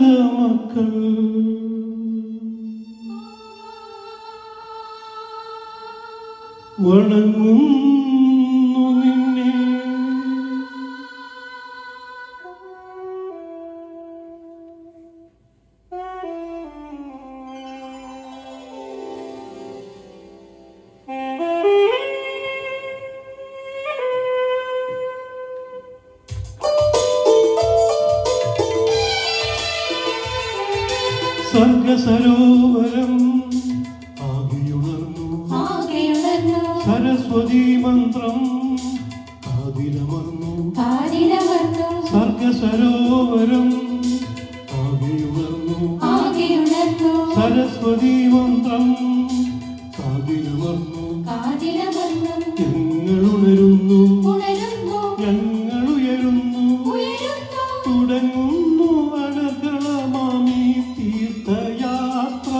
മക്കൾ വണങ്ങുന്നു നിന്നെ. സർഗസരോവരം ആകെയുണർന്നു സരസ്വതി മന്ത്രം കാതിലമർന്നു. സർഗസരോവരം ആകെയുണർന്നു സരസ്വതി മന്ത്രം കാതിലമർന്നു. ഞങ്ങളുണരുന്നു ഞങ്ങളുയരുന്നു തുടങ്ങുന്നു അനർഗളമാമീ തീർത്ഥയാത്ര.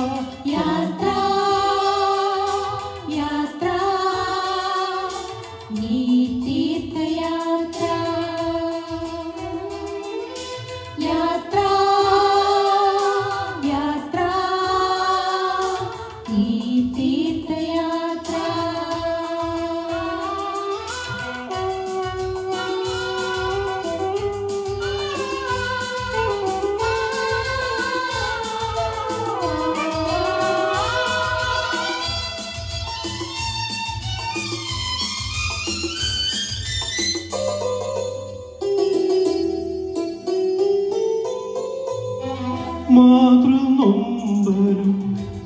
മാതൃനൊമ്പരം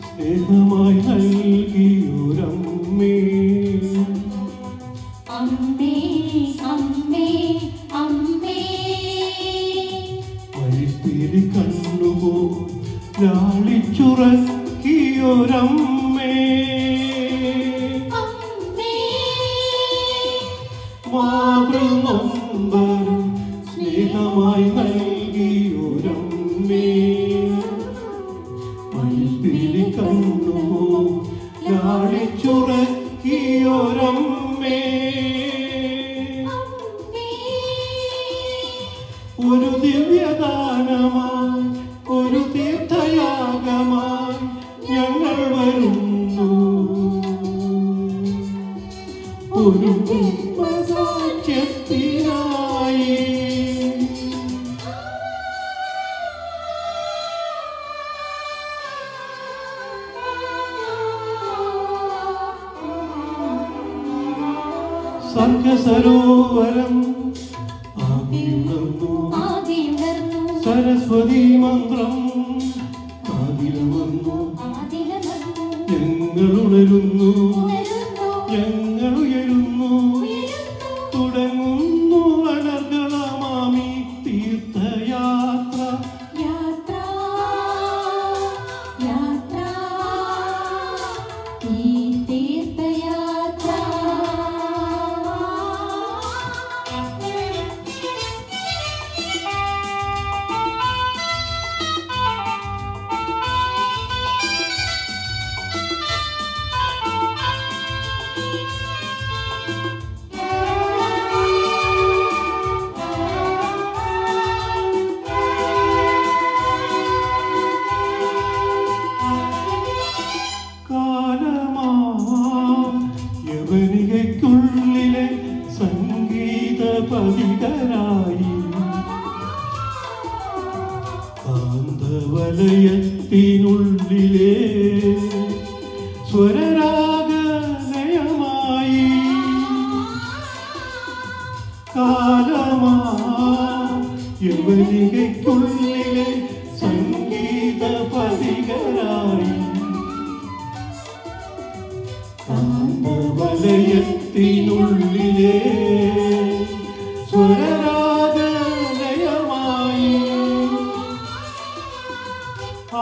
സ്നേഹമായി നൽകിയൊരമ്മേ. വഴിത്തിരി കണ്ണുപോ ലാളിച്ചുറക്കിയൊരമ്മേ. മാതൃനൊമ്പരം സ്നേഹമായി നൽകിയൊരമ്മേ. വഴിത്തിരി കണ്ണുപോ ലാളിച്ചുറക്കിയൊരമ്മേ. ഒരു ദിവ്യദാനമായി ഒരു തീർത്ഥയാഗമായി ഞങ്ങൾ വരുന്നു. ഒരു സാക്ഷ്യത്തിനായി സർഗസരോവരം ആകെയുണർന്നു സരസ്വതി മന്ത്രം കാതിലമർന്നു. ഞങ്ങളുണരുന്നു ഞങ്ങളുയരുന്നു തുടങ്ങുന്നു അനർഗളമാമീ തീർത്ഥയാത്ര. യവനികയ്ക്കുള്ളിലെ സംഗീത പതികരായി കാന്തവലയത്തിനുള്ളിലെ സ്വരരാഗലയമായി കാലമാ യവനികയ്ക്കുള്ളിലെ സംഗീത പതികരായി വലയത്തിനുള്ളിലെ സ്വരരാഗലയമായി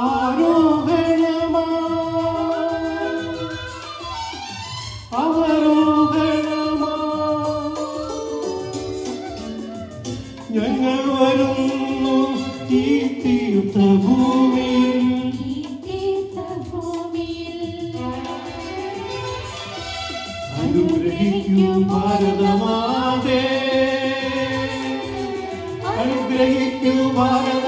ആരോഹണമായി അവരോഹണമായി ഞങ്ങൾ വരുന്നു ഈ തീർത്ഥഭൂമിയിൽ. അനുഗ്രഹിക്കൂ ഭാരതമാതേ അനുഗ്രഹിക്കൂ ഭാരത